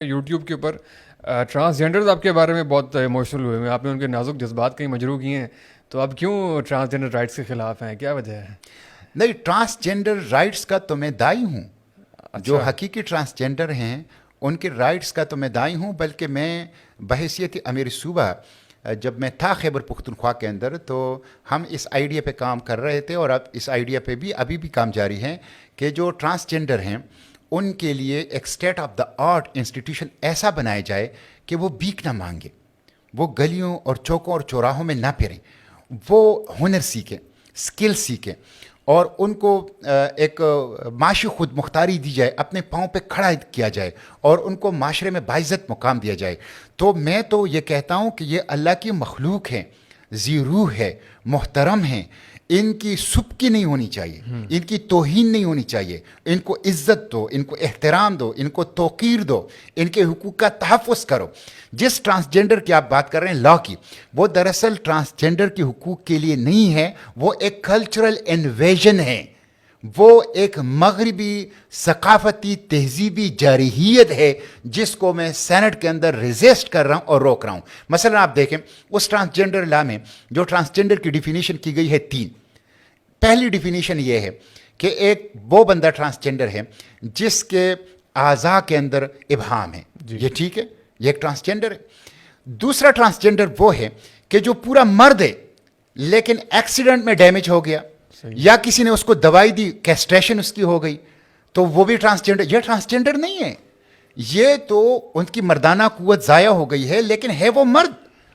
YouTube کے اوپر transgenders آپ کے بارے میں بہت ایموشنل ہوئے ہیں، آپ نے ان کے نازک جذبات کہیں مجروح کیے ہیں، تو آپ کیوں ٹرانسجینڈر رائٹس کے خلاف ہیں؟ کیا وجہ ہے؟ نہیں، ٹرانسجینڈر رائٹس کا تو میں دائی ہوں. جو حقیقی ٹرانسجینڈر ہیں ان کے رائٹس کا تو میں دائی ہوں، بلکہ میں بحیثیت امیر صوبہ جب میں تھا خیبر پختونخوا کے اندر تو ہم اس آئیڈیا پہ کام کر رہے تھے، اور اب اس آئیڈیا پہ بھی ابھی بھی کام جاری ہے کہ جو ٹرانسجینڈر ہیں ان کے لیے ایک state of the art institution ایسا بنایا جائے کہ وہ بھیک نہ مانگے، وہ گلیوں اور چوکوں اور چوراہوں میں نہ پھریں، وہ ہنر سیکھیں، اسکل سیکھیں، اور ان کو ایک معاشی خود مختاری دی جائے، اپنے پاؤں پہ کھڑا کیا جائے، اور ان کو معاشرے میں باعزت مقام دیا جائے. تو میں تو یہ کہتا ہوں کہ یہ اللہ کی مخلوق ہے، ذی روح ہے، محترم ہیں، ان کی سبکی نہیں ہونی چاہیے، ان کی توہین نہیں ہونی چاہیے، ان کو عزت دو، ان کو احترام دو، ان کو توقیر دو، ان کے حقوق کا تحفظ کرو. جس ٹرانسجینڈر کی آپ بات کر رہے ہیں لا کی، وہ دراصل ٹرانسجینڈر کے حقوق کے لیے نہیں ہے، وہ ایک کلچرل انویژن ہے، وہ ایک مغربی ثقافتی تہذیبی جارحیت ہے جس کو میں سینٹ کے اندر ریزسٹ کر رہا ہوں اور روک رہا ہوں. مثلا آپ دیکھیں اس ٹرانسجینڈر لا میں جو ٹرانسجینڈر کی ڈیفینیشن کی گئی ہے 3. پہلی ڈیفینیشن یہ ہے کہ ایک وہ بندہ ٹرانسجینڈر ہے جس کے اعضاء کے اندر ابہام ہے، یہ ٹھیک ہے، یہ ایک ٹرانسجینڈر ہے. دوسرا ٹرانسجینڈر وہ ہے کہ جو پورا مرد ہے لیکن ایکسیڈنٹ میں ڈیمیج ہو گیا، یا کسی نے اس کو دوائی دی، کیسٹریشن اس کی ہو گئی، تو وہ بھی ٹرانسجینڈر. یہ ٹرانسجینڈر نہیں ہے، یہ تو ان کی مردانہ قوت ضائع ہو گئی ہے، لیکن ہے وہ مرد،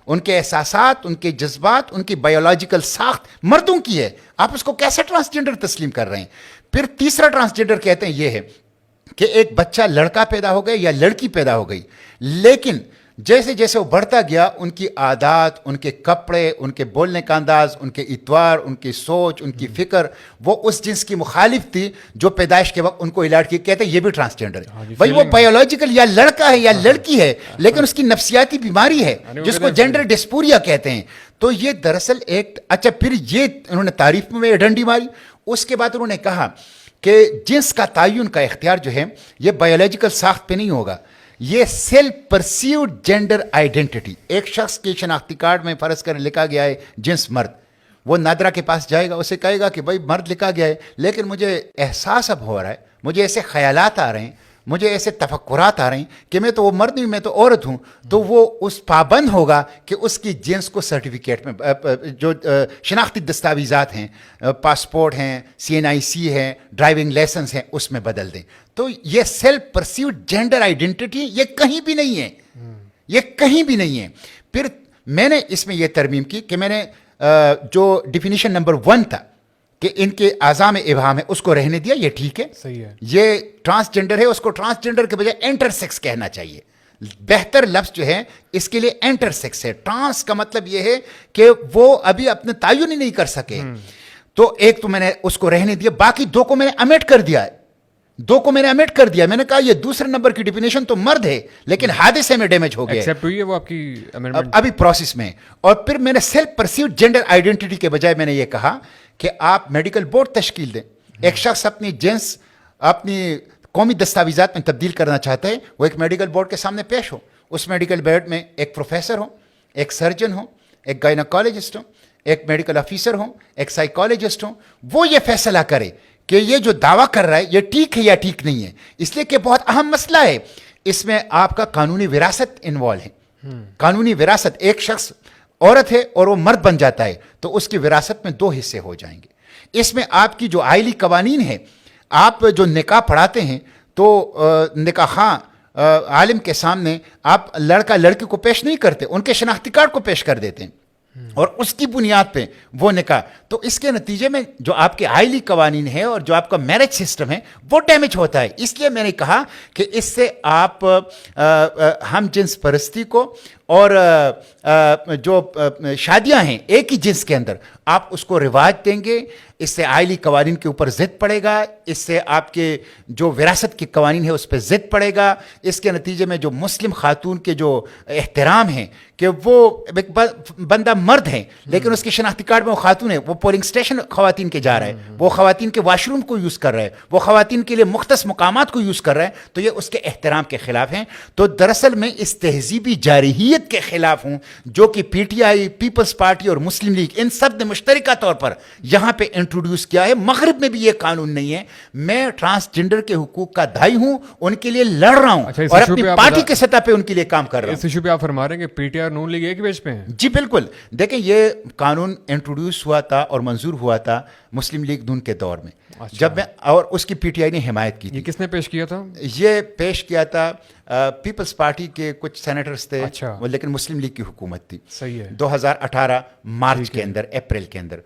ان کے احساسات، ان کے جذبات، ان کی بایولوجیکل ساخت مردوں کی ہے. آپ اس کو کیسے ٹرانسجینڈر تسلیم کر رہے ہیں؟ پھر تیسرا ٹرانسجینڈر کہتے ہیں یہ ہے کہ ایک بچہ لڑکا پیدا ہو گیا یا لڑکی پیدا ہو گئی، لیکن جیسے جیسے وہ بڑھتا گیا ان کی عادات، ان کے کپڑے، ان کے بولنے کا انداز، ان کے اتوار، ان کی سوچ، ان کی فکر وہ اس جنس کی مخالف تھی جو پیدائش کے وقت ان کو الاٹ کی. کہتے ہیں یہ بھی ٹرانسجینڈر ہے. بھائی وہ بایولوجیکل یا لڑکا ہے یا لڑکی ہے، لیکن اس کی نفسیاتی بیماری ہے جس کو جینڈر ڈسپوریا کہتے ہیں. تو یہ دراصل ایک اچھا، پھر یہ انہوں نے تعریف میں ڈنڈی ماری. اس کے بعد انہوں نے کہا کہ جنس کا تعین کا اختیار جو ہے یہ بایولوجیکل ساخت پہ نہیں ہوگا، یہ سیلف پرسیوڈ جینڈر آئیڈینٹی. ایک شخص کے شناختی کارڈ میں فرض کریں لکھا گیا ہے جنس مرد، وہ نادرا کے پاس جائے گا، اسے کہے گا کہ بھائی مرد لکھا گیا ہے لیکن مجھے احساس اب ہو رہا ہے، مجھے ایسے خیالات آ رہے ہیں، مجھے ایسے تفکرات آ رہے ہیں کہ میں تو وہ مرد نہیں، میں تو عورت ہوں. تو وہ اس پابند ہوگا کہ اس کی جنس کو سرٹیفکیٹ میں جو شناختی دستاویزات ہیں، پاسپورٹ ہیں، CNIC ہے، ڈرائیونگ لائسنس ہیں، اس میں بدل دیں. تو یہ سیلف پرسیوڈ جینڈر آئیڈینٹی یہ کہیں بھی نہیں ہے، یہ کہیں بھی نہیں ہے. پھر میں نے اس میں یہ ترمیم کی کہ میں نے جو ڈیفینیشن نمبر 1 تھا کہ ان کے اعضاء میں ابہام ہے اس کو رہنے دیا، یہ ٹھیک ہے، صحیح ہے. یہ ٹرانسجینڈر ہے، اس کو ٹرانسجینڈر کے بجائے انٹرسیکس کہنا چاہیے. بہتر لفظ جو ہے اس کے لیے انٹرسیکس ہے. ٹرانس کا مطلب یہ ہے کہ وہ ابھی اپنے تعین ہی نہیں کر سکے. تو ایک تو میں نے اس کو رہنے دیا، باقی 2 کو میں نے امیٹ کر دیا ہے. 2 کو میں نے امیٹ کر دیا. میں نے کہا یہ دوسرے نمبر کی ڈیفینیشن تو مرد ہے لیکن حادثے میں ڈیمیج ہو گیا، ایکسیپٹ ہوئی ہے وہ آپ کی امینڈمنٹ؟ ابھی پروسیس میں. اور پھر میں نے سیلف پرسیوڈ جینڈر آئیڈینٹی کے بجائے میں نے یہ کہا کہ آپ میڈیکل بورڈ تشکیل دیں. ایک شخص اپنی جنس اپنی قومی دستاویزات میں تبدیل کرنا چاہتا ہے، وہ ایک میڈیکل بورڈ کے سامنے پیش ہو. اس میڈیکل بورڈ میں ایک پروفیسر ہو، ایک سرجن ہو، ایک گائناکالوجسٹ ہو، ایک میڈیکل آفیسر ہو، ایک سائیکالوجسٹ ہو. وہ یہ فیصلہ کرے کہ یہ جو دعویٰ کر رہا ہے یہ ٹھیک ہے یا ٹھیک نہیں ہے. اس لیے کہ بہت اہم مسئلہ ہے، اس میں آپ کا قانونی وراثت انوالو ہے. قانونی وراثت، ایک شخص عورت ہے اور وہ مرد بن جاتا ہے تو اس کی وراثت میں 2 حصے ہو جائیں گے. اس میں آپ کی جو آئلی قوانین ہے، آپ جو نکاح پڑھاتے ہیں تو نکاح خواں عالم کے سامنے آپ لڑکا لڑکی کو پیش نہیں کرتے، ان کے شناختی کارڈ کو پیش کر دیتے ہیں اور اس کی بنیاد پہ وہ نکاح. تو اس کے نتیجے میں جو آپ کے آئلی قوانین ہیں اور جو آپ کا میرج سسٹم ہے وہ ڈیمیج ہوتا ہے. اس لیے میں نے کہا کہ اس سے آپ ہم جنس پرستی کو اور جو شادیاں ہیں ایک ہی جنس کے اندر آپ اس کو رواج دیں گے, اس سے آئلی قوانین کے اوپر ضد پڑے گا, اس سے آپ کے جو وراثت کے قوانین ہیں اس پہ ضد پڑے گا. اس کے نتیجے میں جو مسلم خاتون کے جو احترام ہیں کہ وہ ایک بندہ مرد ہے لیکن اس کے شناختی کارڈ میں وہ خاتون ہے, وہ پولنگ اسٹیشن خواتین کے جا رہا ہے, وہ خواتین کے واش روم کو یوز کر رہا ہے, وہ خواتین کے لیے مختص مقامات کو یوز کر رہا ہے, تو یہ اس کے احترام کے خلاف ہیں. تو دراصل میں اس تہذیبی جارحیت کے خلاف ہوں جو کہ P T I, Peoples Party اور مسلم لیگ ان سب نے مشترکہ طور پر یہاں پہ انٹروڈیوس کیا ہے. مغرب میں بھی یہ قانون نہیں ہے. میں ٹرانسجنڈر کے حقوق کا دائی ہوں, ان کے لیے لڑ رہا ہوں اور اپنی پارٹی کے سطح پہ ان کے لیے کام کر رہا ہوں. اس ایشو پہ آپ فرما رہے ہیں کہ پی ٹی آئی اور نون لیگ ایک پیج پہ ہیں؟ جی بالکل. دیکھیں یہ قانون انٹروڈیوس ہوا تھا اور منظور ہوا تھا مسلم لیگ نون کے دور میں, جب میں, اور اس کی پی ٹی آئی نے حمایت کی تھی. یہ کس نے پیش کیا تھا؟ یہ پیش کیا تھا پیپلز پارٹی کے کچھ سینیٹرز تھے, اچھا, لیکن مسلم لیگ کی حکومت تھی. صحیح ہے. 2018 مارچ کے اندر, اپریل کے اندر,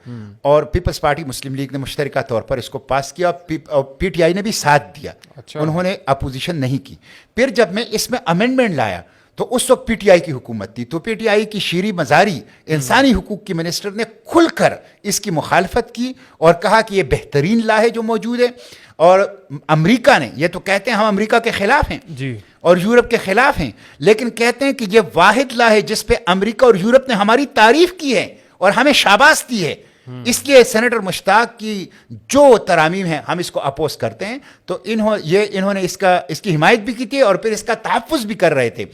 اور پیپلز پارٹی مسلم لیگ نے مشترکہ طور پر اس کو پاس کیا اور پی ٹی آئی نے بھی ساتھ دیا. اچھا. انہوں نے اپوزیشن نہیں کی. پھر جب میں اس میں امینڈمنٹ لایا تو اس وقت پی ٹی آئی کی حکومت تھی, تو پی ٹی آئی کی شیریں مزاری انسانی حقوق کی منسٹر نے کھل کر اس کی مخالفت کی اور کہا کہ یہ بہترین لا ہے جو موجود ہے. اور امریکہ نے, یہ تو کہتے ہیں ہم امریکہ کے خلاف ہیں جی اور یورپ کے خلاف ہیں, لیکن کہتے ہیں کہ یہ واحد لا ہے جس پہ امریکہ اور یورپ نے ہماری تعریف کی ہے اور ہمیں شاباش دی ہے. اس لیے سینیٹر مشتاق کی جو ترامیم ہیں ہم اس کو اپوز کرتے ہیں. تو انہوں نے اس کی حمایت بھی کی تھی اور پھر اس کا تحفظ بھی کر رہے تھے.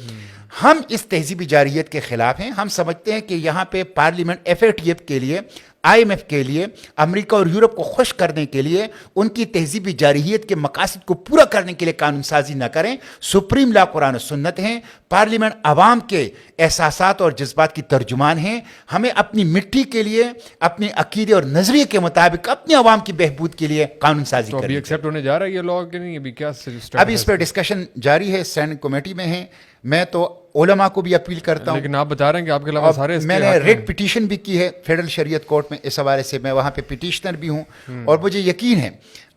ہم اس تہذیبی جارحیت کے خلاف ہیں. ہم سمجھتے ہیں کہ یہاں پہ parliament F A T F کے لیے, آئی ایم ایف کے لیے, امریکہ اور یورپ کو خوش کرنے کے لیے, ان کی تہذیبی جارحیت کے مقاصد کو پورا کرنے کے لیے قانون سازی نہ کریں. سپریم لا قرآن و سنت ہیں, پارلیمنٹ عوام کے احساسات اور جذبات کی ترجمان ہیں. ہمیں اپنی مٹی کے لیے, اپنے عقیدے اور نظریے کے مطابق اپنے عوام کی بہبود کے لیے قانون سازی کریں. ابھی ایکسیپٹ ہونے جا رہا ہے یہ لاء کہ نہیں؟ ابھی کیا ابھی اس پہ ڈسکشن جاری ہے, اسٹینڈنگ کمیٹی میں ہیں. میں تو علماء کو بھی اپیل کرتا ہوں, لیکن آپ بتا رہے ہیں کہ آپ کے علاوہ سارے, میں نے ریٹ پٹیشن بھی کی ہے فیڈرل شریعت کورٹ میں اس حوالے سے. میں وہاں پہ پٹیشنر بھی ہوں اور مجھے یقین ہے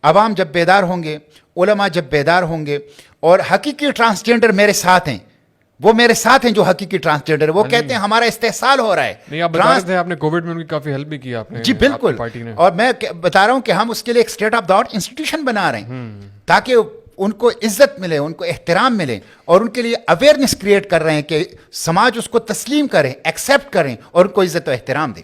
عوام جب بیدار ہوں گے, علماء جب بیدار ہوں گے, اور حقیقی ٹرانسجنڈر میرے ساتھ ہیں, وہ میرے ساتھ ہیں جو حقیقی ٹرانسجنڈر, وہ کہتے ہیں ہمارا استحصال ہو رہا ہے. نہیں, آپ بتا رہے تھے آپ نے کووڈ میں ان کی کافی ہیلپ بھی کی آپ نے. جی بالکل, اور میں بتا رہا ہوں کہ ہم اس کے لیے ایک state of the art institution بنا رہے ہیں تاکہ ان کو عزت ملے, ان کو احترام ملے, اور ان کے لیے اویئرنیس کریٹ کر رہے ہیں کہ سماج اس کو تسلیم کریں, ایکسیپٹ کریں اور ان کو عزت و احترام دیں.